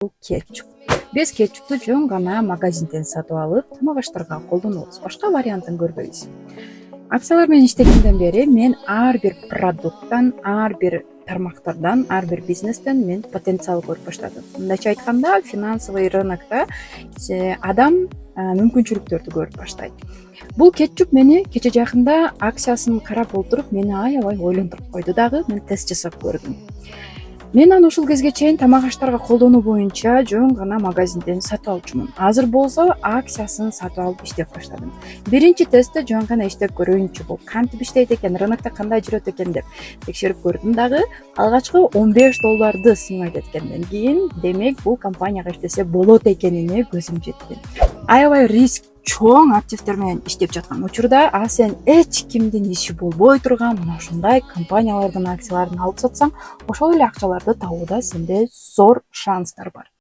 кетчуп. Биз кетчупты жөн гана магазинден сатып алып, тамак аштарга колдонобуз. Башка вариантын көрбөйбүз. Акциялар менен иштегенден бери мен ар бир продукттан, ар бир тармактардан, ар бир бизнестен мен потенциал көрүп баштадым. Мындайча айтканда, финансовый рынокто адам мүмкүнчүлүктөрдү көрүп баштайт. Бул кетчуп мени кече жакында акциясын карап отуруп, мени аябай ойлонтуруп койду дагы, мен тест жасап көрдүм. Мен аны ушул кезге чейин тамак аштарга колдонуу боюнча жөн гана магазинден сатып алчумун. Азыр болсо акциясын сатып алып иштеп баштадым. Биринчи тестте жөн гана иштеп көрөйүнчү, бул кантип иштейт экен, рынокто кандай жүрөт экен деп текшерип көрдүм дагы. Алгачкы $15 сыймайт эткенден кийин, демек бул компанияга иштесе болот экенине көзүм жетти. Аябай риск чоң активдер менен иштеп жаткан учурда, сен эч кимдин иши болбой турган мына ушундай компаниялардын акцияларын алып сатсаң, ошол эле акчаларды табууда сенде зор шанстар бар.